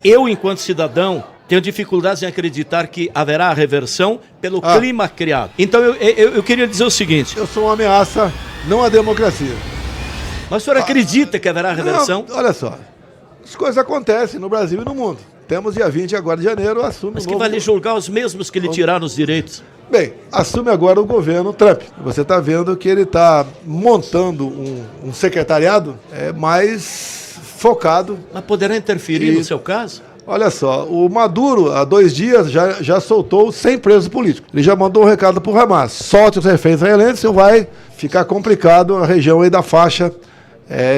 Eu, enquanto cidadão, tenho dificuldades em acreditar que haverá reversão pelo clima criado. Então eu queria dizer o seguinte. Eu sou uma ameaça, não à democracia. Mas o senhor acredita que haverá reversão? Não, olha só, as coisas acontecem no Brasil e no mundo. Temos dia 20 agora de janeiro, assume Mas que vai lhe julgar os mesmos que lhe tiraram os direitos? Bem, assume agora o governo Trump. Você está vendo que ele está montando um secretariado mais focado. Mas poderá interferir no seu caso? Olha só, o Maduro, há 2 dias, já soltou 100 presos políticos. Ele já mandou um recado para o Hamas. Solte os reféns israelenses, ou vai ficar complicado a região aí da faixa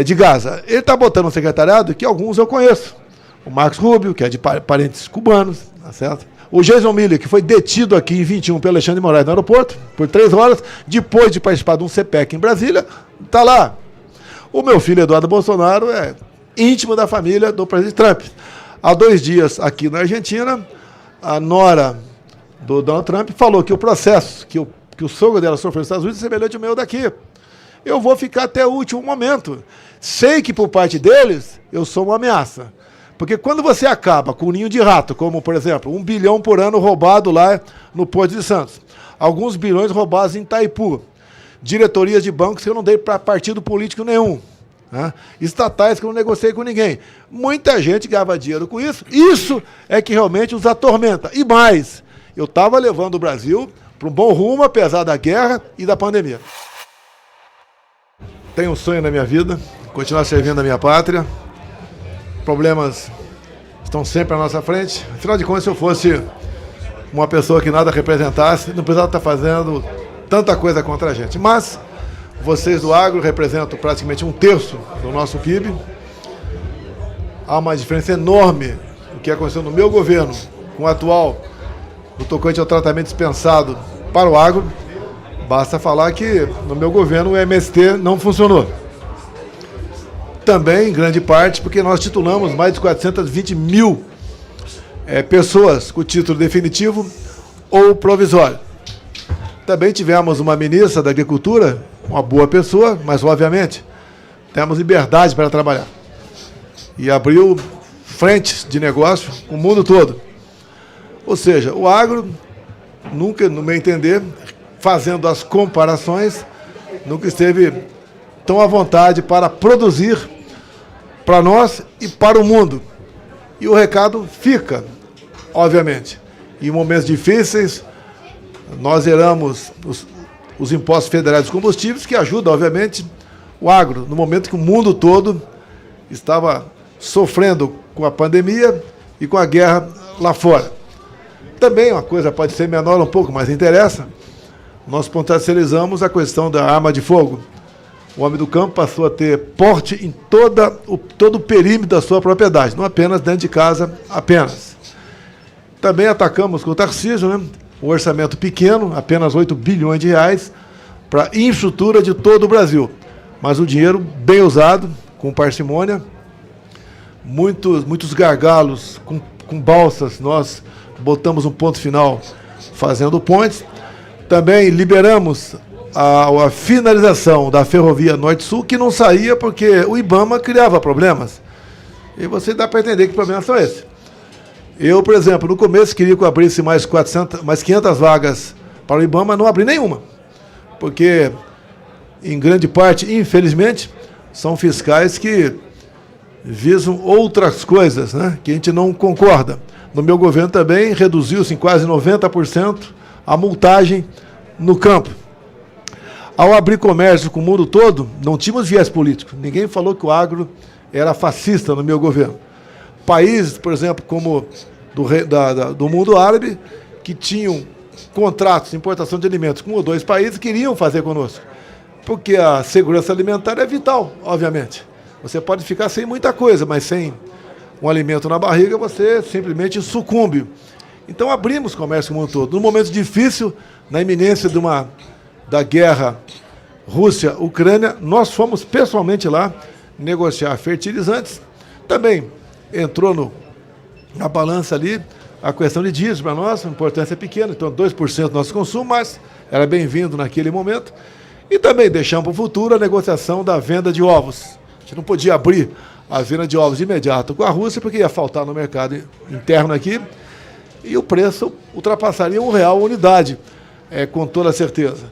de Gaza. Ele está botando um secretariado que alguns eu conheço. O Marcos Rubio, que é de parentes cubanos, tá certo? O Jason Miller, que foi detido aqui em 21 pelo Alexandre de Moraes no aeroporto, por 3 horas, depois de participar de um CPEC em Brasília, está lá. O meu filho, Eduardo Bolsonaro, é íntimo da família do presidente Trump. Há 2 dias, aqui na Argentina, a nora do Donald Trump falou que o processo que o sogro dela sofreu nos Estados Unidos é semelhante ao meu daqui. Eu vou ficar até o último momento. Sei que por parte deles, eu sou uma ameaça. Porque quando você acaba com um ninho de rato, como, por exemplo, 1 bilhão por ano roubado lá no Porto de Santos, alguns bilhões roubados em Itaipu, diretorias de bancos que eu não dei para partido político nenhum, né? Estatais que eu não negociei com ninguém. Muita gente ganhava dinheiro com isso. Isso é que realmente os atormenta. E mais, eu estava levando o Brasil para um bom rumo, apesar da guerra e da pandemia. Tenho um sonho na minha vida, continuar servindo a minha pátria. Problemas estão sempre à nossa frente. Afinal de contas, se eu fosse uma pessoa que nada representasse, não precisava estar fazendo tanta coisa contra a gente. Mas vocês do agro representam praticamente 1/3 do nosso PIB. Há uma diferença enorme do que aconteceu no meu governo com o atual, no tocante ao tratamento dispensado para o agro. Basta falar que no meu governo o MST não funcionou. Também, em grande parte, porque nós titulamos mais de 420 mil pessoas com título definitivo ou provisório. Também tivemos uma ministra da Agricultura, uma boa pessoa, mas, obviamente, temos liberdade para trabalhar. E abriu frentes de negócio com o mundo todo. Ou seja, o agro, nunca, no meu entender, fazendo as comparações, nunca esteve tão à vontade para produzir para nós e para o mundo. E o recado fica, obviamente. Em momentos difíceis, nós zeramos os impostos federais dos combustíveis, que ajudam, obviamente, o agro, no momento que o mundo todo estava sofrendo com a pandemia e com a guerra lá fora. Também uma coisa pode ser menor um pouco, mas interessa. Nós potencializamos a questão da arma de fogo. O homem do campo passou a ter porte em todo o perímetro da sua propriedade, não apenas dentro de casa, apenas. Também atacamos com o Tarcísio, né? Um orçamento pequeno, apenas 8 bilhões de reais, para infraestrutura de todo o Brasil. Mas o dinheiro bem usado, com parcimônia, muitos gargalos com balsas, nós botamos um ponto final fazendo pontes. Também liberamos a finalização da ferrovia Norte-Sul, que não saía porque o IBAMA criava problemas. E você dá para entender que problemas são esses. Eu, por exemplo, no começo queria que eu abrisse mais 500 vagas para o IBAMA, não abri nenhuma. Porque, em grande parte, infelizmente, são fiscais que visam outras coisas, né, que a gente não concorda. No meu governo também reduziu-se em quase 90% a multagem no campo. Ao abrir comércio com o mundo todo, não tínhamos viés político. Ninguém falou que o agro era fascista no meu governo. Países, por exemplo, como do mundo árabe, que tinham contratos de importação de alimentos com 1 ou 2 países, queriam fazer conosco. Porque a segurança alimentar é vital, obviamente. Você pode ficar sem muita coisa, mas sem um alimento na barriga, você simplesmente sucumbe. Então abrimos comércio com o mundo todo. Num momento difícil, na iminência da guerra Rússia-Ucrânia, nós fomos pessoalmente lá negociar fertilizantes. Também entrou na balança ali a questão de diesel para nós, a importância é pequena, então 2% do nosso consumo, mas era bem-vindo naquele momento. E também deixamos para o futuro a negociação da venda de ovos, gente não podia abrir a venda de ovos de imediato com a Rússia, porque ia faltar no mercado interno aqui, e o preço ultrapassaria R$1 a unidade, com toda certeza.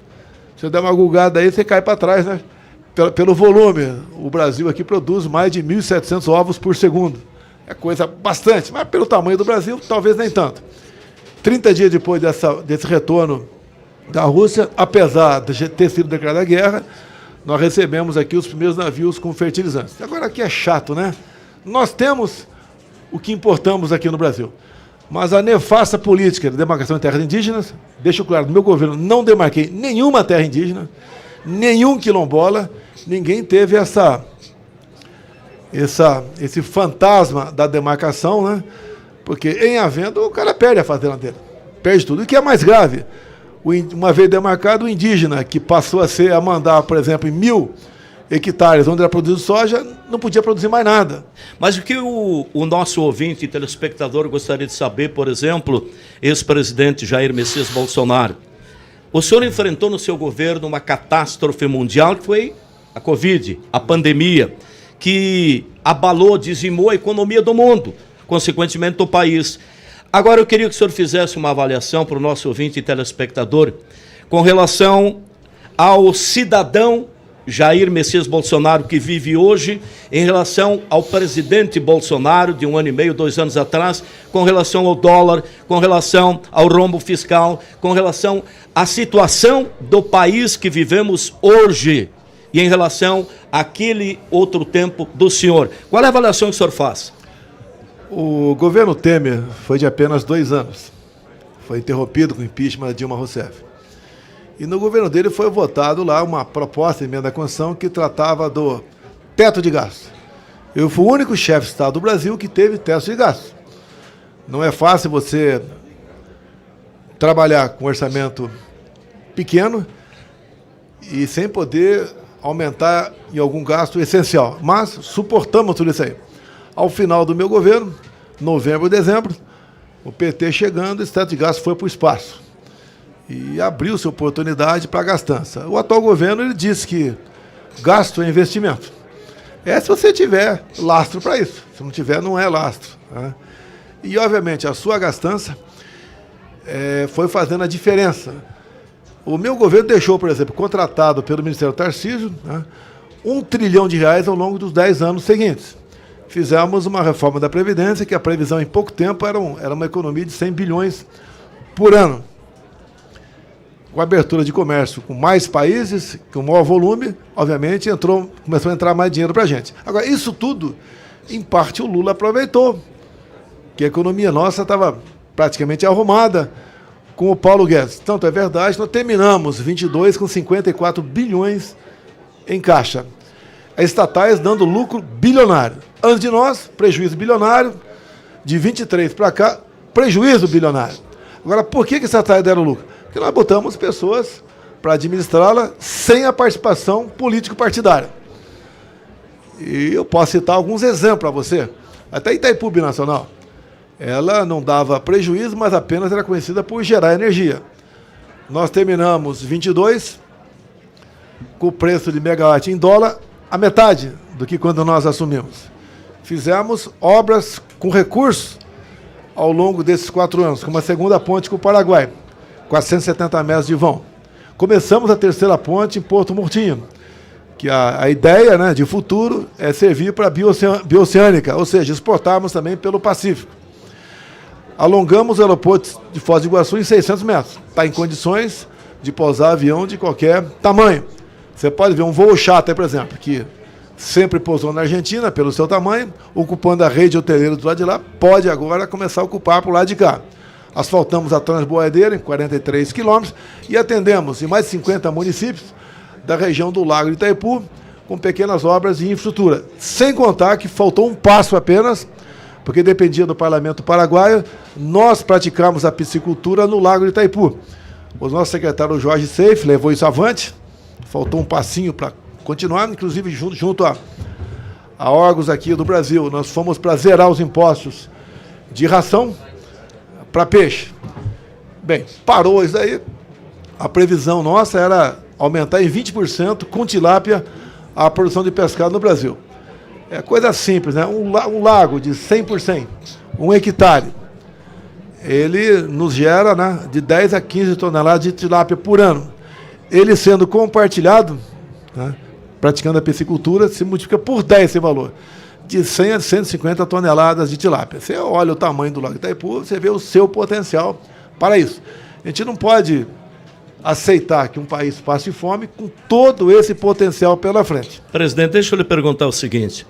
Se você der uma gulgada aí, você cai para trás, né? Pelo volume, o Brasil aqui produz mais de 1.700 ovos por segundo. É coisa bastante, mas pelo tamanho do Brasil, talvez nem tanto. 30 dias depois desse retorno da Rússia, apesar de ter sido declarada guerra, nós recebemos aqui os primeiros navios com fertilizantes. Agora aqui é chato, né? Nós temos o que importamos aqui no Brasil, mas a nefasta política de demarcação de terras indígenas, deixo claro, no meu governo não demarquei nenhuma terra indígena, nenhum quilombola, ninguém teve esse fantasma da demarcação, né? Porque em havendo, o cara perde a fazenda dele, perde tudo. E o que é mais grave, uma vez demarcado, o indígena, que passou a mandar, por exemplo, em 1.000 hectares onde era produzido soja, não podia produzir mais nada. Mas o que o nosso ouvinte e telespectador gostaria de saber, por exemplo, ex-presidente Jair Messias Bolsonaro, o senhor enfrentou no seu governo uma catástrofe mundial que foi a Covid, a pandemia, que abalou, dizimou a economia do mundo, consequentemente do país. Agora eu queria que o senhor fizesse uma avaliação para o nosso ouvinte e telespectador com relação ao cidadão Jair Messias Bolsonaro que vive hoje, em relação ao presidente Bolsonaro de 1 ano e meio, 2 anos atrás, com relação ao dólar, com relação ao rombo fiscal, com relação à situação do país que vivemos hoje e em relação àquele outro tempo do senhor. Qual é a avaliação que o senhor faz? O governo Temer foi de apenas 2 anos. Foi interrompido com o impeachment de Dilma Rousseff. E no governo dele foi votado lá uma proposta de emenda à Constituição que tratava do teto de gastos. Eu fui o único chefe de Estado do Brasil que teve teto de gastos. Não é fácil você trabalhar com orçamento pequeno e sem poder aumentar em algum gasto essencial. Mas suportamos tudo isso aí. Ao final do meu governo, novembro e dezembro, o PT chegando, esse teto de gastos foi para o espaço. E abriu-se oportunidade para a gastança. O atual governo ele disse que gasto é investimento. Se você tiver lastro para isso. Se não tiver, não é lastro. Né? E, obviamente, a sua gastança foi fazendo a diferença. O meu governo deixou, por exemplo, contratado pelo Ministério Tarcísio, né, R$1 trilhão ao longo dos 10 anos seguintes. Fizemos uma reforma da Previdência, que a previsão em pouco tempo era uma economia de 100 bilhões por ano. Com a abertura de comércio com mais países, com maior volume, obviamente, começou a entrar mais dinheiro para a gente. Agora, isso tudo, em parte, o Lula aproveitou, que a economia nossa estava praticamente arrumada com o Paulo Guedes. Tanto é verdade, nós terminamos 22 com 54 bilhões em caixa. As estatais dando lucro bilionário. Antes de nós, prejuízo bilionário, de 23 para cá, prejuízo bilionário. Agora, por que as estatais deram lucro? Porque nós botamos pessoas para administrá-la sem a participação político-partidária. E eu posso citar alguns exemplos para você. Até Itaipu Binacional. Ela não dava prejuízo, mas apenas era conhecida por gerar energia. Nós terminamos 22 com o preço de megawatt em dólar a metade do que quando nós assumimos. Fizemos obras com recursos ao longo desses 4 anos, como a segunda ponte com o Paraguai, 470 metros de vão. Começamos a terceira ponte em Porto Murtinho, que a ideia, né, de futuro é servir para a bioceânica, ou seja, exportarmos também pelo Pacífico. Alongamos o aeroporto de Foz do Iguaçu em 600 metros. Está em condições de pousar avião de qualquer tamanho. Você pode ver um voo chato aí, por exemplo, que sempre pousou na Argentina pelo seu tamanho, ocupando a rede hoteleira do lado de lá, pode agora começar a ocupar para o lado de cá. Asfaltamos a Transboiadeira em 43 quilômetros e atendemos em mais de 50 municípios da região do Lago de Itaipu com pequenas obras de infraestrutura. Sem contar que faltou um passo apenas, porque dependia do parlamento paraguaio, nós praticamos a piscicultura no Lago de Itaipu. O nosso secretário Jorge Seife levou isso avante, faltou um passinho para continuar, inclusive junto a órgãos aqui do Brasil. Nós fomos para zerar os impostos de ração para peixe. Bem, parou isso aí. A previsão nossa era aumentar em 20% com tilápia a produção de pescado no Brasil. É coisa simples, né? Um lago de 100 por 100, 1 hectare, ele nos gera, né, de 10 a 15 toneladas de tilápia por ano. Ele sendo compartilhado, né, praticando a piscicultura, se multiplica por 10 esse valor. De 100 a 150 toneladas de tilápia. Você olha o tamanho do Lago Itaipu, você vê o seu potencial para isso. A gente não pode aceitar que um país passe fome com todo esse potencial pela frente. Presidente, deixa eu lhe perguntar o seguinte.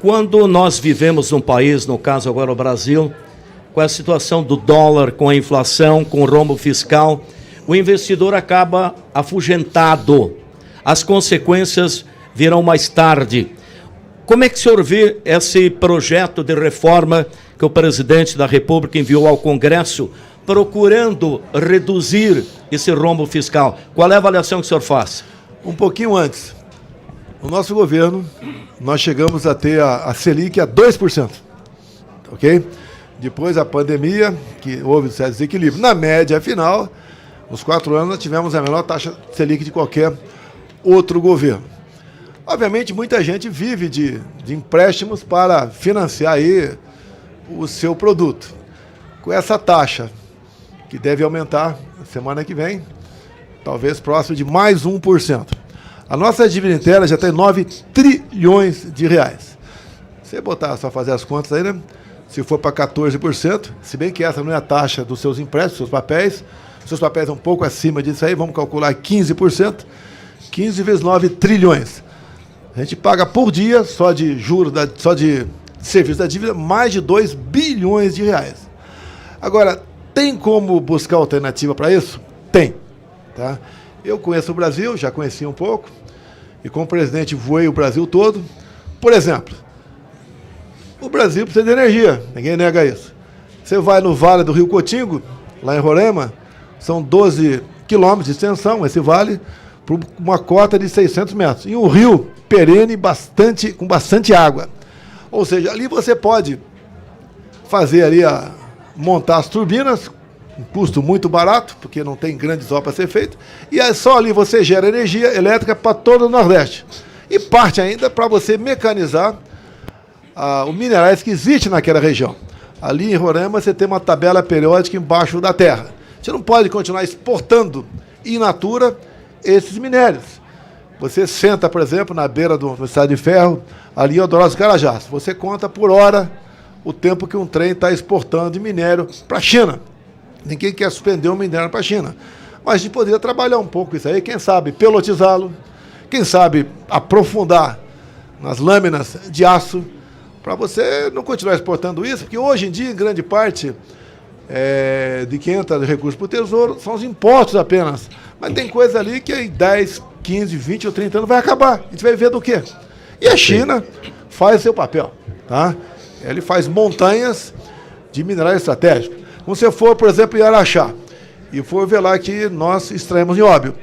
Quando nós vivemos num país, no caso agora o Brasil, com a situação do dólar, com a inflação, com o rombo fiscal, o investidor acaba afugentado. As consequências virão mais tarde. Como é que o senhor vê esse projeto de reforma que o presidente da República enviou ao Congresso, procurando reduzir esse rombo fiscal? Qual é a avaliação que o senhor faz? Um pouquinho antes, no nosso governo, nós chegamos a ter a Selic a 2%, ok? Depois da pandemia, que houve certo desequilíbrio. Na média final, nos 4 anos, nós tivemos a menor taxa Selic de qualquer outro governo. Obviamente, muita gente vive de empréstimos para financiar aí o seu produto. Com essa taxa, que deve aumentar na semana que vem, talvez próximo de mais 1%. A nossa dívida interna já tem 9 trilhões de reais. Se botar, só fazer as contas aí, né? Se for para 14%, se bem que essa não é a taxa dos seus empréstimos, seus papéis um pouco acima disso aí, vamos calcular 15%, 15 vezes 9 trilhões. A gente paga por dia, só de juros, só de serviço da dívida, mais de 2 bilhões de reais. Agora, tem como buscar alternativa para isso? Tem. Tá? Eu conheço o Brasil, já conheci um pouco, e como presidente voei o Brasil todo. Por exemplo, o Brasil precisa de energia, ninguém nega isso. Você vai no Vale do Rio Cotingo, lá em Roraima, são 12 quilômetros de extensão, esse vale, por uma cota de 600 metros. E um rio perene, com bastante água. Ou seja, ali você pode fazer ali, montar as turbinas, um custo muito barato, porque não tem grandes obras a ser feitas, e aí só ali você gera energia elétrica para todo o Nordeste. E parte ainda para você mecanizar os minerais que existem naquela região. Ali em Roraima você tem uma tabela periódica embaixo da terra. Você não pode continuar exportando in natura esses minérios. Você senta, por exemplo, na beira do estrada de ferro, ali em Eldorado dos Carajás. Você conta por hora o tempo que um trem está exportando de minério para a China. Ninguém quer suspender o minério para a China. Mas a gente poderia trabalhar um pouco isso aí, quem sabe pelotizá-lo, quem sabe aprofundar nas lâminas de aço, para você não continuar exportando isso, porque hoje em dia, em grande parte, de quem entra de recursos para o Tesouro, são os impostos apenas. Mas tem coisa ali que em 10, 15, 20 ou 30 anos vai acabar. A gente vai ver do quê? E a China faz seu papel. Tá? Ele faz montanhas de minerais estratégicos. Quando você for, por exemplo, em Araxá, e for ver lá que nós extraímos nióbio,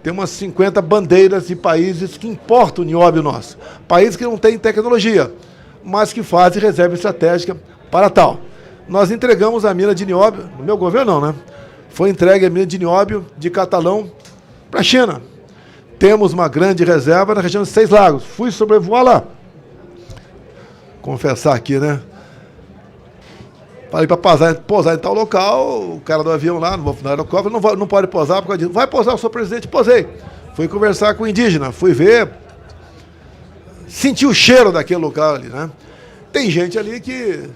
tem umas 50 bandeiras de países que importam o nióbio nosso. Países que não têm tecnologia, mas que fazem reserva estratégica para tal. Nós entregamos a mina de nióbio, no meu governo não, né? Foi entregue a mina de nióbio de Catalão para a China. Temos uma grande reserva na região de 6 Lagos. Fui sobrevoar lá. Confessar aqui, né? Falei para pousar em tal local, o cara do avião lá, no aeroporto, não pode pousar por causa disso. Vai pousar, eu sou presidente, posei. Fui conversar com o indígena, fui ver, senti o cheiro daquele local ali, né? Tem gente ali que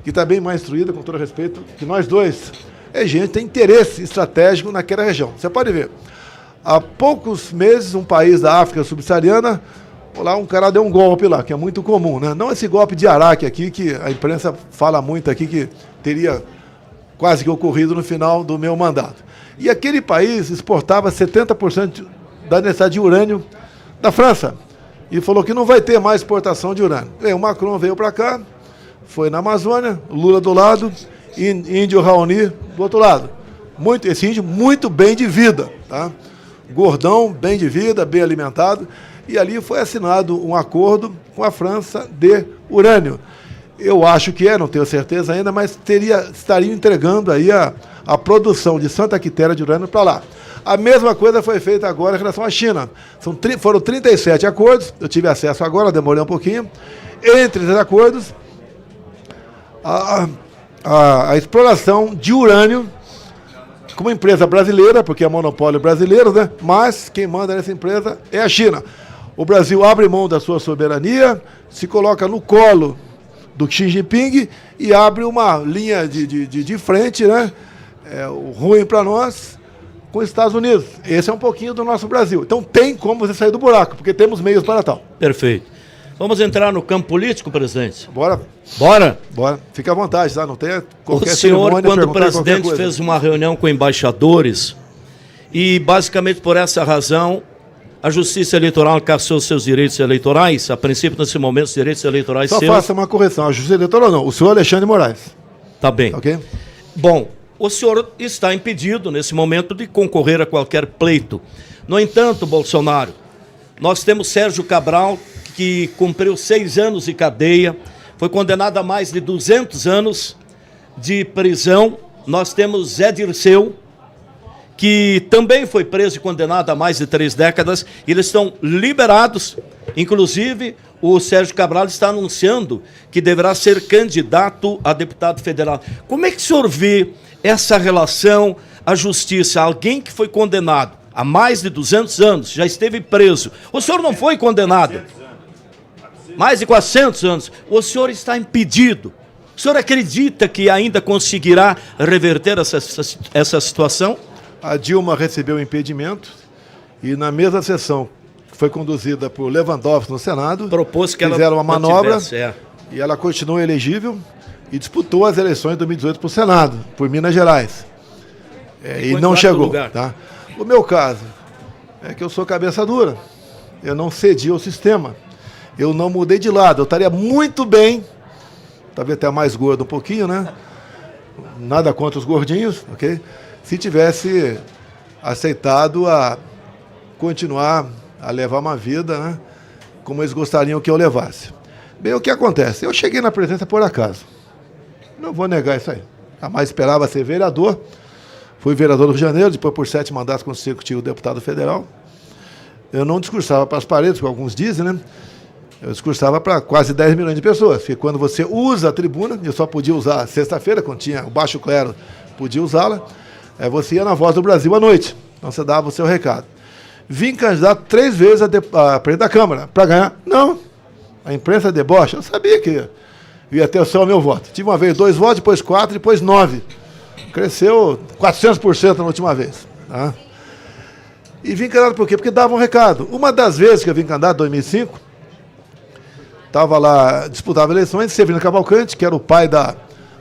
está bem mais instruída, com todo respeito, que nós dois. É gente que tem interesse estratégico naquela região. Você pode ver. Há poucos meses, um país da África subsaariana, lá um cara deu um golpe lá, que é muito comum, né? Não esse golpe de Araque aqui, que a imprensa fala muito aqui, que teria quase que ocorrido no final do meu mandato. E aquele país exportava 70% da necessidade de urânio da França. E falou que não vai ter mais exportação de urânio. E o Macron veio para cá, foi na Amazônia, Lula do lado, e índio Raoni do outro lado. Esse índio muito bem de vida, tá? Gordão, bem de vida, bem alimentado. E ali foi assinado um acordo com a França de urânio. Eu acho que não tenho certeza ainda, mas estaria entregando aí a produção de Santa Quitéria de urânio para lá. A mesma coisa foi feita agora em relação à China. Foram 37 acordos, eu tive acesso agora, demorei um pouquinho. Entre os acordos, a exploração de urânio com uma empresa brasileira, porque é monopólio brasileiro, né? Mas quem manda nessa empresa é a China. O Brasil abre mão da sua soberania, se coloca no colo do Xi Jinping e abre uma linha de frente, né? O ruim para nós, com os Estados Unidos. Esse é um pouquinho do nosso Brasil. Então tem como você sair do buraco, porque temos meios para tal. Perfeito. Vamos entrar no campo político, presidente? Bora. Bora? Bora. Fica à vontade, tá? Não tem qualquer O senhor, cerimônia, quando o presidente fez uma reunião com embaixadores, e basicamente por essa razão, a Justiça Eleitoral cassou seus direitos eleitorais, a princípio, nesse momento, os direitos eleitorais Só seus... faça uma correção, a Justiça Eleitoral não, o senhor Alexandre Moraes. Tá bem. Ok? Bom, o senhor está impedido, nesse momento, de concorrer a qualquer pleito. No entanto, Bolsonaro, nós temos Sérgio Cabral, que cumpriu 6 anos de cadeia, foi condenado a mais de 200 anos de prisão. Nós temos Zé Dirceu, que também foi preso e condenado a mais de 3 décadas. Eles estão liberados. Inclusive, o Sérgio Cabral está anunciando que deverá ser candidato a deputado federal. Como é que o senhor vê essa relação à justiça? Alguém que foi condenado há mais de 200 anos, já esteve preso. O senhor não foi condenado. Mais de 400 anos. O senhor está impedido. O senhor acredita que ainda conseguirá reverter essa situação? A Dilma recebeu o impedimento e na mesma sessão que foi conduzida por Lewandowski no Senado, propôs que fizeram uma manobra e ela continuou elegível e disputou as eleições de 2018 para o Senado, por Minas Gerais. E não chegou. Tá? O meu caso é que eu sou cabeça dura. Eu não cedi ao sistema. Eu não mudei de lado. Eu estaria muito bem, talvez até mais gordo um pouquinho, né? Nada contra os gordinhos, ok? Se tivesse aceitado a continuar a levar uma vida, né, como eles gostariam que eu levasse. Bem, o que acontece? Eu cheguei na presidência por acaso. Não vou negar isso aí. Jamais esperava ser vereador. Fui vereador do Rio de Janeiro, depois por 7 mandatos consecutivos deputado federal. Eu não discursava para as paredes, como alguns dizem, né? Eu discursava para quase 10 milhões de pessoas. Porque quando você usa a tribuna, eu só podia usar sexta-feira, quando tinha o baixo clero, podia usá-la. Você ia na Voz do Brasil à noite. Então você dava o seu recado. Vim candidato 3 vezes a presidente da Câmara. Para ganhar? Não. A imprensa debocha. Eu sabia que ia ter só o meu voto. Tive uma vez 2 votos, depois 4, depois 9. Cresceu 400% na última vez. Tá? E vim candidato por quê? Porque dava um recado. Uma das vezes que eu vim candidato, em 2005, estava lá, disputava eleições, Severino Cavalcante, que era o pai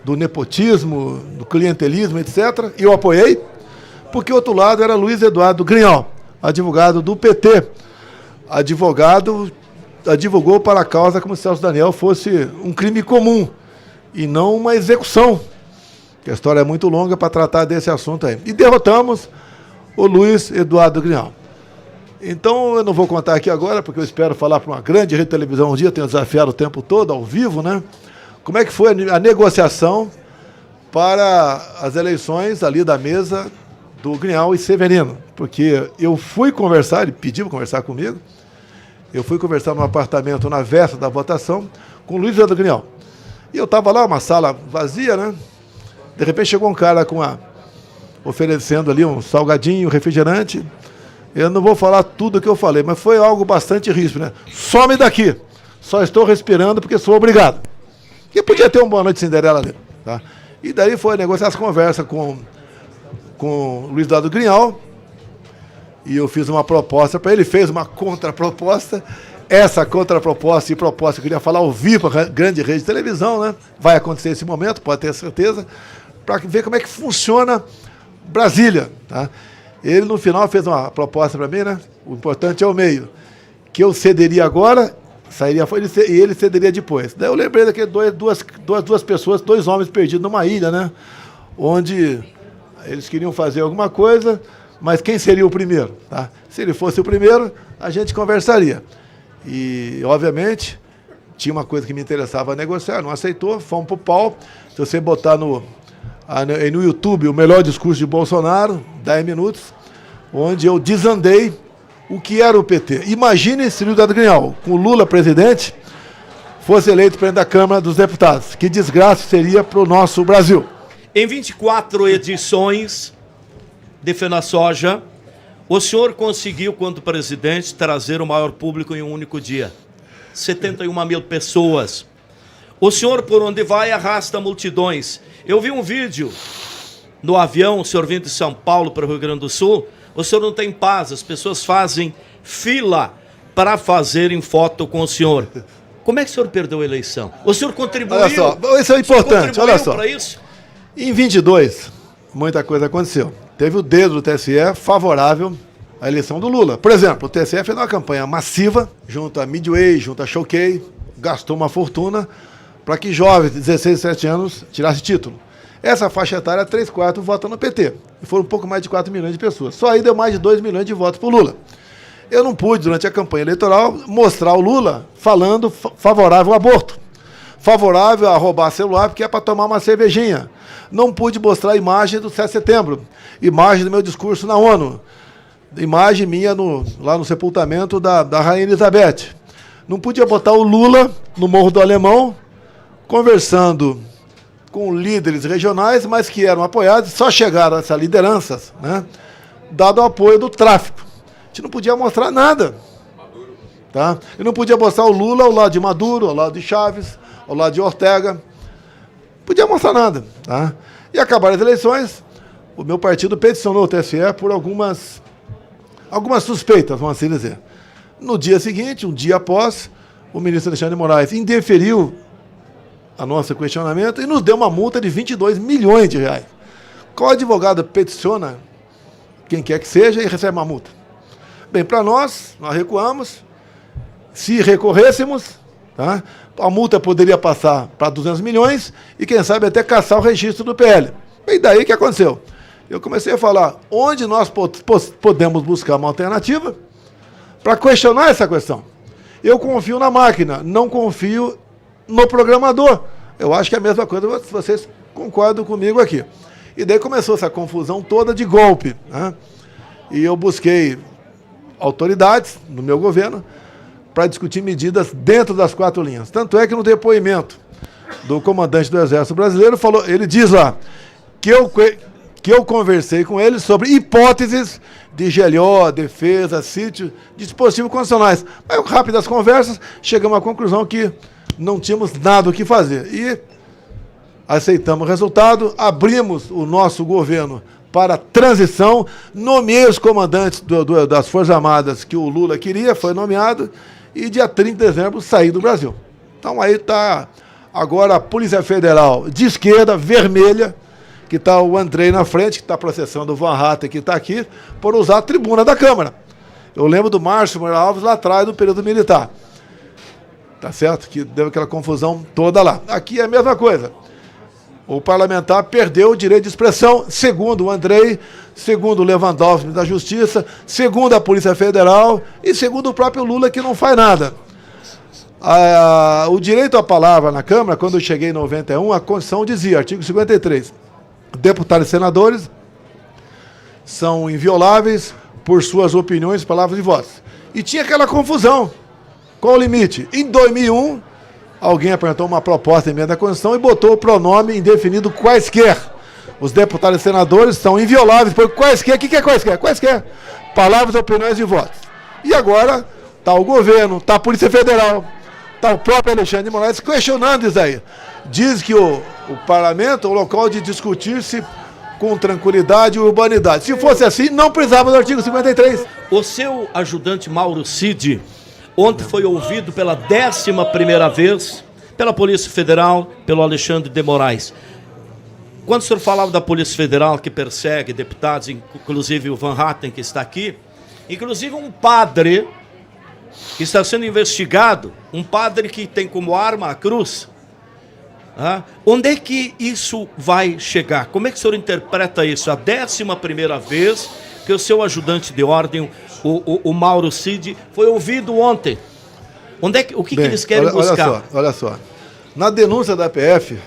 do nepotismo, do clientelismo, etc. E eu apoiei, porque o outro lado era Luiz Eduardo Grignol, advogado do PT. Advogou para a causa como se Celso Daniel fosse um crime comum e não uma execução. Que a história é muito longa para tratar desse assunto aí. E derrotamos o Luiz Eduardo Grignol. Então, eu não vou contar aqui agora, porque eu espero falar para uma grande rede de televisão um dia, tenho desafiado o tempo todo, ao vivo, né? Como é que foi a negociação para as eleições ali da mesa do Grignol e Severino? Porque eu fui conversar, ele pediu para conversar comigo, eu fui conversar num apartamento na véspera da votação com o Luiz Eduardo Grignol. E eu estava lá, uma sala vazia, né? De repente chegou um cara oferecendo ali um salgadinho, um refrigerante. Eu não vou falar tudo o que eu falei, mas foi algo bastante ríspido, né? Some daqui. Só estou respirando porque sou obrigado. E podia ter uma boa noite Cinderela ali. Tá? E daí foi negociar as conversas com o Luiz Eduardo Grignol. E eu fiz uma proposta para ele, fez uma contraproposta. Essa contraproposta e proposta, eu queria falar ao vivo para a grande rede de televisão, né? Vai acontecer esse momento, pode ter certeza, para ver como é que funciona Brasília. Tá? Ele, no final, fez uma proposta para mim, né? O importante é o meio. Que eu cederia agora, sairia fora, e ele cederia depois. Daí eu lembrei daqueles duas pessoas, 2 homens perdidos numa ilha, né? Onde eles queriam fazer alguma coisa, mas quem seria o primeiro? Tá? Se ele fosse o primeiro, a gente conversaria. E, obviamente, tinha uma coisa que me interessava negociar, não aceitou, fomos pro pau. Se você botar no YouTube o melhor discurso de Bolsonaro, 10 minutos, onde eu desandei o que era o PT. Imagine se o Rio Grinhal, com o Lula presidente, fosse eleito presidente da Câmara dos Deputados. Que desgraça seria para o nosso Brasil. Em 24 edições de FenaSoja, o senhor conseguiu, quando presidente, trazer o maior público em um único dia. 71 mil pessoas. O senhor, por onde vai, arrasta multidões. Eu vi um vídeo no avião, o senhor vindo de São Paulo para o Rio Grande do Sul. O senhor não tem paz, as pessoas fazem fila para fazerem foto com o senhor. Como é que o senhor perdeu a eleição? O senhor contribuiu? Olha só, isso é importante, olha só. Para isso? Em 22, muita coisa aconteceu. Teve o dedo do TSE favorável à eleição do Lula. Por exemplo, o TSE fez uma campanha massiva, junto a Midway, junto a Showcase, gastou uma fortuna para que jovens de 16, 17 anos tirassem título. Essa faixa etária, 3/4 votam no PT. E foram um pouco mais de 4 milhões de pessoas. Só aí deu mais de 2 milhões de votos para o Lula. Eu não pude, durante a campanha eleitoral, mostrar o Lula falando favorável ao aborto. Favorável a roubar celular, porque é para tomar uma cervejinha. Não pude mostrar a imagem do 7 de setembro. Imagem do meu discurso na ONU. Imagem minha lá no sepultamento da Rainha Elizabeth. Não podia botar o Lula no Morro do Alemão, conversando com líderes regionais, mas que eram apoiados, só chegaram a essas lideranças, né, dado o apoio do tráfico. A gente não podia mostrar nada. Tá? Eu não podia mostrar o Lula ao lado de Maduro, ao lado de Chaves, ao lado de Ortega. Não podia mostrar nada. Tá? E acabaram as eleições, o meu partido peticionou o TSE por algumas suspeitas, vamos assim dizer. No dia seguinte, um dia após, o ministro Alexandre de Moraes indeferiu a nosso questionamento e nos deu uma multa de 22 milhões de reais. Qual advogado peticiona quem quer que seja e recebe uma multa? Bem, para nós recuamos. Se recorrêssemos, tá, a multa poderia passar para 200 milhões e, quem sabe, até caçar o registro do PL. E daí o que aconteceu? Eu comecei a falar onde nós podemos buscar uma alternativa para questionar essa questão. Eu confio na máquina, não confio no programador. Eu acho que é a mesma coisa, vocês concordam comigo aqui. E daí começou essa confusão toda de golpe, né? E eu busquei autoridades no meu governo para discutir medidas dentro das 4 linhas. Tanto é que no depoimento do comandante do Exército Brasileiro, ele diz lá que eu conversei com ele sobre hipóteses de GLO, defesa, sítio, dispositivos constitucionais. Mas, rápidas conversas, chegamos à conclusão que não tínhamos nada o que fazer. E aceitamos o resultado, abrimos o nosso governo para a transição, nomeei os comandantes das Forças Armadas que o Lula queria, foi nomeado, e dia 30 de dezembro saí do Brasil. Então aí está agora a Polícia Federal de esquerda, vermelha, que está o Andrei na frente, que está processando o Van Hatten, que está aqui, por usar a tribuna da Câmara. Eu lembro do Márcio Moreira Alves lá atrás, do período militar. Tá certo? Que deu aquela confusão toda lá. Aqui é a mesma coisa. O parlamentar perdeu o direito de expressão, segundo o Andrei, segundo o Lewandowski da Justiça, segundo a Polícia Federal e segundo o próprio Lula, que não faz nada. O direito à palavra na Câmara, quando eu cheguei em 91, a Constituição dizia, artigo 53, deputados e senadores são invioláveis por suas opiniões, palavras e votos. E tinha aquela confusão. Qual o limite? Em 2001, alguém apresentou uma proposta de emenda da Constituição e botou o pronome indefinido quaisquer. Os deputados e senadores são invioláveis por quaisquer. O que é quaisquer? Quaisquer. Palavras, opiniões e votos. E agora está o governo, está a Polícia Federal, está o próprio Alexandre de Moraes questionando isso aí. Diz que o parlamento é o local de discutir-se com tranquilidade e urbanidade. Se fosse assim, não precisava do artigo 53. O seu ajudante Mauro Cid ontem foi ouvido pela 11ª vez pela Polícia Federal, pelo Alexandre de Moraes. Quando o senhor falava da Polícia Federal que persegue deputados, inclusive o Van Hatten que está aqui, inclusive um padre que está sendo investigado, um padre que tem como arma a cruz. Onde é que isso vai chegar? Como é que o senhor interpreta isso? A 11ª vez que o seu ajudante de ordem, o Mauro Cid, foi ouvido ontem. O que eles querem buscar? Olha só. Na denúncia da PF,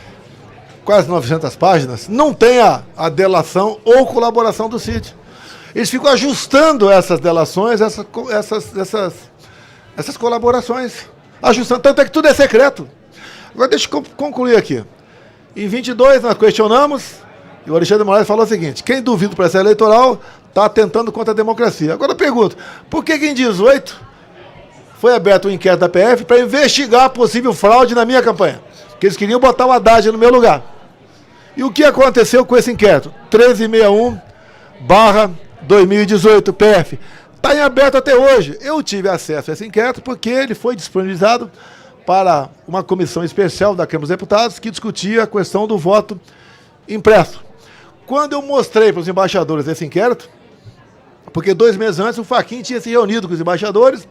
quase 900 páginas, não tem a delação ou colaboração do Cid. Eles ficam ajustando essas delações, essas colaborações. Ajustando, tanto é que tudo é secreto. Agora deixa eu concluir aqui. Em 22 nós questionamos, e o Alexandre de Moraes falou o seguinte: quem duvida do processo eleitoral está atentando contra a democracia. Agora eu pergunto, por que em 18 foi aberto um inquérito da PF para investigar possível fraude na minha campanha? Porque eles queriam botar o Haddad no meu lugar. E o que aconteceu com esse inquérito? 1361/2018 PF. Está em aberto até hoje. Eu tive acesso a esse inquérito porque ele foi disponibilizado para uma comissão especial da Câmara dos Deputados que discutia a questão do voto impresso. Quando eu mostrei para os embaixadores esse inquérito, porque 2 meses antes o Fachin tinha se reunido com os embaixadores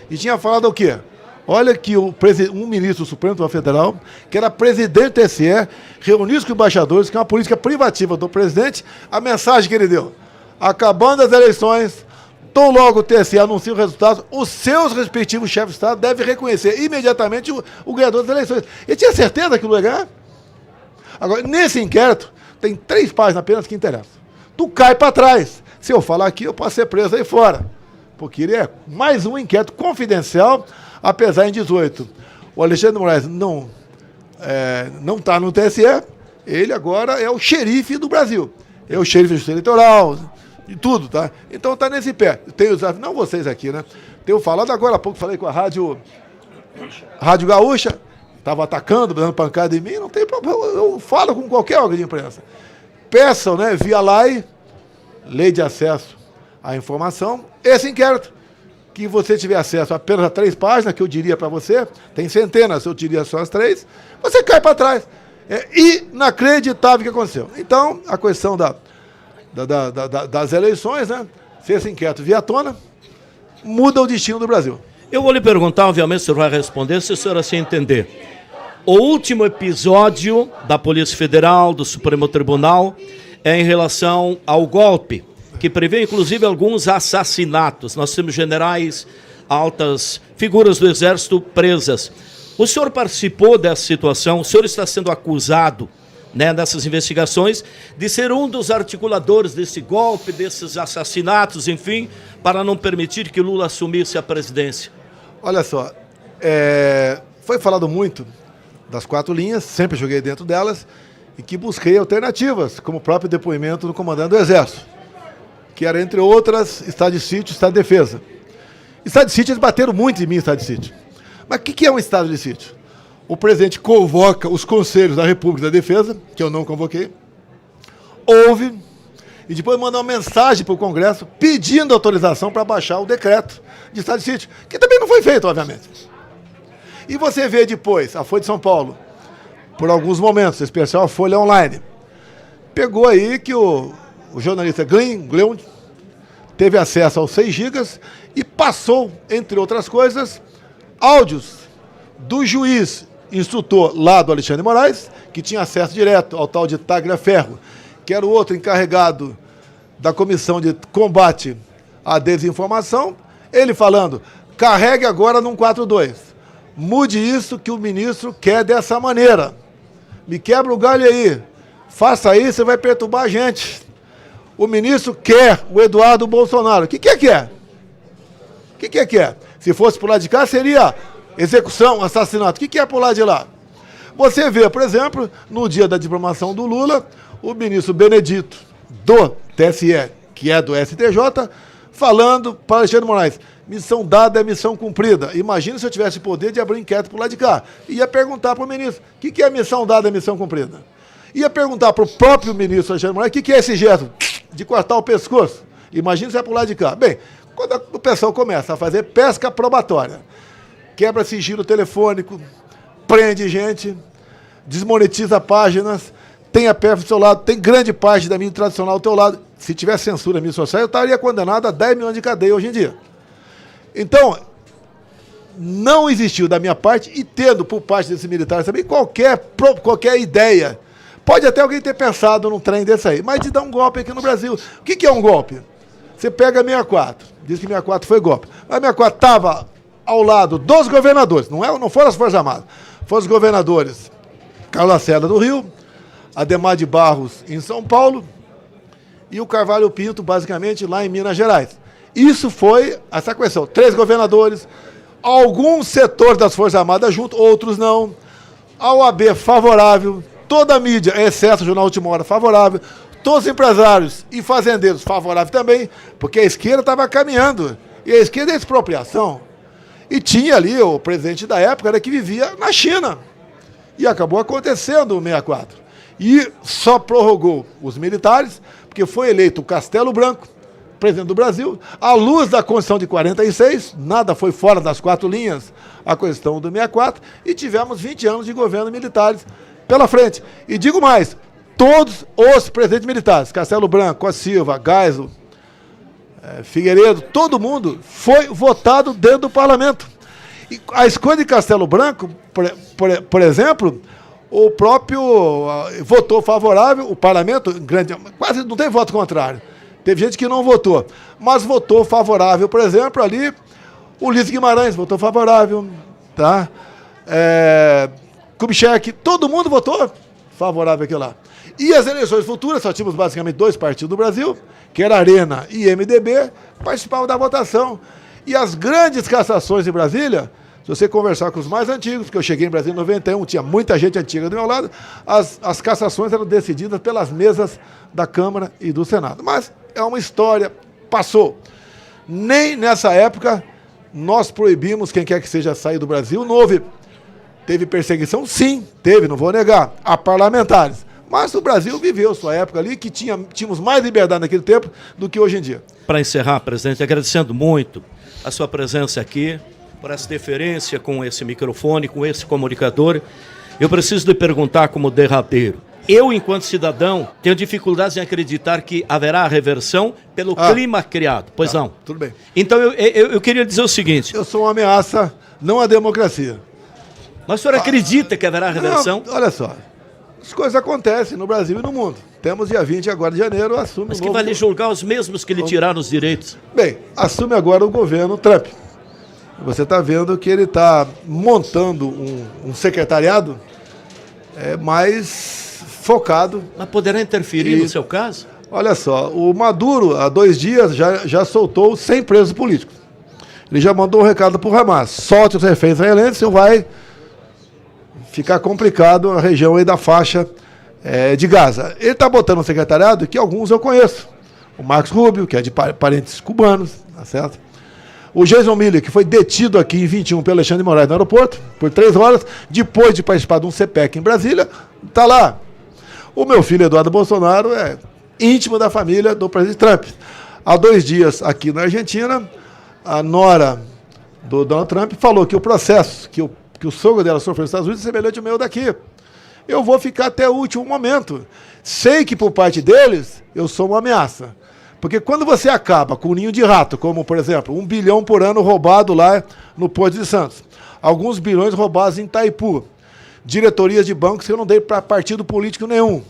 e tinha falado o quê? Olha que um ministro do Supremo Tribunal Federal, que era presidente do TSE, reuniu-se com os embaixadores, que é uma política privativa do presidente, a mensagem que ele deu: acabando as eleições, tão logo o TSE anuncia o resultado, os seus respectivos chefes de Estado devem reconhecer imediatamente o ganhador das eleições. Ele tinha certeza que não ia ganhar? Agora, nesse inquérito, tem 3 páginas apenas que interessam. Tu cai para trás. Se eu falar aqui, eu posso ser preso aí fora. Porque ele é mais um inquérito confidencial, apesar em 18. O Alexandre de Moraes não está no TSE, ele agora é o xerife do Brasil. É o xerife da Justiça Eleitoral, de tudo, tá? Então tá nesse pé. Tem os, não vocês aqui, né? Tenho falado agora há pouco, falei com a Rádio Gaúcha, estava atacando, dando pancada em mim, não tem problema, eu falo com qualquer órgão de imprensa. Peçam, né, via lei de acesso à informação, esse inquérito, que você tiver acesso apenas a 3 páginas, que eu diria para você, tem centenas, eu diria só as 3, você cai para trás. É inacreditável o que aconteceu. Então, a questão das eleições, né, se esse inquérito vier à tona, muda o destino do Brasil. Eu vou lhe perguntar, obviamente o senhor vai responder, se o senhor assim entender. O último episódio da Polícia Federal, do Supremo Tribunal, é em relação ao golpe, que prevê inclusive alguns assassinatos. Nós temos generais, altas figuras do Exército presas. O senhor participou dessa situação, o senhor está sendo acusado, né, dessas investigações, de ser um dos articuladores desse golpe, desses assassinatos, enfim, para não permitir que Lula assumisse a presidência. Olha só, foi falado muito das 4 linhas, sempre joguei dentro delas, e que busquei alternativas, como o próprio depoimento do comandante do Exército, que era, entre outras, estado de sítio e estado de defesa. Estado de sítio, eles bateram muito em mim, estado de sítio. Mas o que é um estado de sítio? O presidente convoca os conselhos da República da Defesa, que eu não convoquei, ouve, e depois manda uma mensagem para o Congresso pedindo autorização para baixar o decreto de estado de sítio, que também não foi feito, obviamente. E você vê depois, a Folha de São Paulo, por alguns momentos, em especial a Folha Online, pegou aí que o jornalista Gleum teve acesso aos 6 gigas e passou, entre outras coisas, áudios do juiz instrutor lá do Alexandre de Moraes, que tinha acesso direto ao tal de Tagliaferro, que era o outro encarregado da Comissão de Combate à Desinformação, ele falando: carregue agora no 142, mude isso que o ministro quer dessa maneira, me quebra o galho aí, faça isso, você vai perturbar a gente. O ministro quer o Eduardo Bolsonaro. O que quer? O que quer? Se fosse por lá de cá, seria execução, assassinato. O que é por lá de lá? Você vê, por exemplo, no dia da diplomação do Lula, o ministro Benedito, do TSE, que é do STJ, falando para Alexandre de Moraes: missão dada é missão cumprida. Imagina se eu tivesse poder de abrir inquérito por lá de cá. Ia perguntar para o ministro: o que é missão dada é missão cumprida? Ia perguntar para o próprio ministro Alexandre de Moraes: o que é esse gesto de cortar o pescoço? Imagina se é por lá de cá. Bem, quando o pessoal começa a fazer pesca probatória, quebra sigilo telefônico, prende gente, desmonetiza páginas, tem a PF do seu lado, tem grande parte da mídia tradicional do teu lado. Se tivesse censura na mídia social, eu estaria condenado a 10 milhões de cadeia hoje em dia. Então, não existiu da minha parte, e tendo por parte desses militares também, qualquer ideia. Pode até alguém ter pensado num trem desse aí, mas de dar um golpe aqui no Brasil. O que é um golpe? Você pega a 64, diz que 64 foi golpe, mas a 64 estava ao lado dos governadores, não foram as Forças Armadas, foram os governadores Carlos Lacerda do Rio, Adhemar de Barros em São Paulo e o Carvalho Pinto, basicamente, lá em Minas Gerais. Isso foi essa questão. 3 governadores, alguns setores das Forças Armadas junto, outros não. A OAB favorável, toda a mídia, exceto o Jornal Última Hora, favorável. Todos os empresários e fazendeiros favoráveis também, porque a esquerda estava caminhando. E a esquerda é expropriação. E tinha ali o presidente da época, que vivia na China. E acabou acontecendo o 64. E só prorrogou os militares, porque foi eleito o Castelo Branco, presidente do Brasil, à luz da Constituição de 46, nada foi fora das 4 linhas, a questão do 64, e tivemos 20 anos de governo militares pela frente. E digo mais, todos os presidentes militares, Castelo Branco, Costa Silva, Geisel, Figueiredo, todo mundo foi votado dentro do parlamento. E a escolha de Castelo Branco, por exemplo, o próprio votou favorável, o parlamento, quase não tem voto contrário. Teve gente que não votou, mas votou favorável, por exemplo, ali, o Ulisses Guimarães votou favorável, tá? Kubitschek, todo mundo votou favorável aquilo lá. E as eleições futuras, só tínhamos basicamente 2 partidos do Brasil, que era Arena e MDB, participavam da votação. E as grandes cassações de Brasília, se você conversar com os mais antigos, porque eu cheguei em Brasília em 91, tinha muita gente antiga do meu lado, as cassações eram decididas pelas mesas da Câmara e do Senado. Mas é uma história, passou. Nem nessa época nós proibimos quem quer que seja sair do Brasil. Não houve. Teve perseguição? Sim, teve, não vou negar, a parlamentares. Mas o Brasil viveu sua época ali, que tínhamos mais liberdade naquele tempo do que hoje em dia. Para encerrar, presidente, agradecendo muito a sua presença aqui, por essa deferência com esse microfone, com esse comunicador. Eu preciso lhe perguntar como derradeiro. Eu, enquanto cidadão, tenho dificuldades em acreditar que haverá reversão pelo clima criado. Pois não? Tudo bem. Então, eu queria dizer o seguinte. Eu sou uma ameaça, não à democracia. Mas o senhor acredita que haverá reversão? Não, olha só. As coisas acontecem no Brasil e no mundo. Temos dia 20 agora de janeiro, assume Mas que vai lhe julgar os mesmos que lhe tiraram os direitos? Bem, assume agora o governo Trump. Você está vendo que ele está montando um secretariado mais focado. Mas poderá interferir no seu caso? Olha só, o Maduro, há 2 dias, já soltou 100 presos políticos. Ele já mandou um recado para o Hamas: solte os reféns israelenses, ou vai ficar complicado a região aí da faixa de Gaza. Ele está botando um secretariado que alguns eu conheço. O Marcos Rubio, que é de parentes cubanos, tá certo? O Jason Miller, que foi detido aqui em 21 pelo Alexandre de Moraes no aeroporto, por 3 horas, depois de participar de um CPEC em Brasília, está lá. O meu filho, Eduardo Bolsonaro, é íntimo da família do presidente Trump. Há 2 dias, aqui na Argentina, a nora do Donald Trump falou que o processo que o sogro dela sofreu nos Estados Unidos é semelhante ao meu daqui. Eu vou ficar até o último momento. Sei que, por parte deles, eu sou uma ameaça. Porque quando você acaba com um ninho de rato, como, por exemplo, 1 bilhão por ano roubado lá no Porto de Santos, alguns bilhões roubados em Itaipu, diretorias de bancos que eu não dei para partido político nenhum,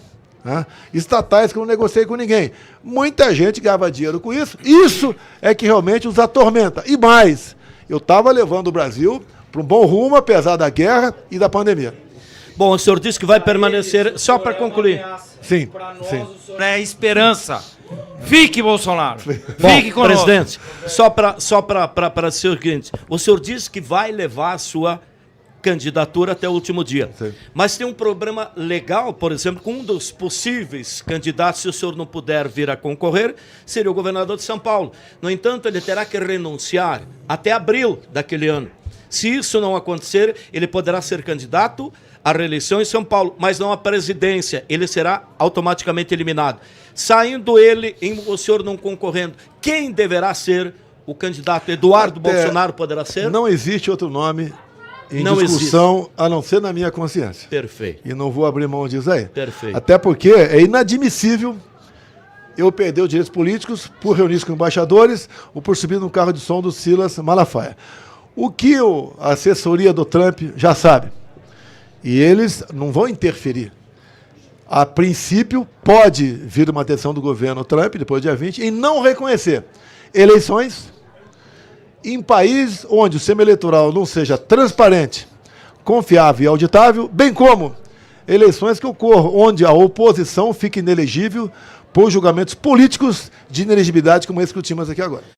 né? Estatais que eu não negociei com ninguém. Muita gente ganhava dinheiro com isso. Isso é que realmente os atormenta. E mais, eu estava levando o Brasil para um bom rumo, apesar da guerra e da pandemia. Bom, o senhor disse que vai permanecer, só para concluir. Sim, para nós, sim. o senhor é esperança. Fique, Bolsonaro. Bom, Fique conosco. presidente, só para dizer o seguinte, o senhor disse que vai levar a sua candidatura até o último dia. Sim. Mas tem um problema legal, por exemplo, com um dos possíveis candidatos, se o senhor não puder vir a concorrer, seria o governador de São Paulo. No entanto, ele terá que renunciar até abril daquele ano. Se isso não acontecer, ele poderá ser candidato à reeleição em São Paulo, mas não à presidência. Ele será automaticamente eliminado. Saindo ele, o senhor não concorrendo, quem deverá ser o candidato? Eduardo Bolsonaro poderá ser? Não existe outro nome em Não discussão, existe. A não ser na minha consciência. Perfeito. E não vou abrir mão disso aí. Perfeito. Até porque é inadmissível eu perder os direitos políticos por reunir com embaixadores ou por subir no carro de som do Silas Malafaia. O que a assessoria do Trump já sabe. E eles não vão interferir. A princípio, pode vir uma decisão do governo Trump, depois do dia 20, em não reconhecer eleições em país onde o sistema eleitoral não seja transparente, confiável e auditável, bem como eleições que ocorram onde a oposição fique inelegível por julgamentos políticos de inelegibilidade como esse que discutimos aqui agora.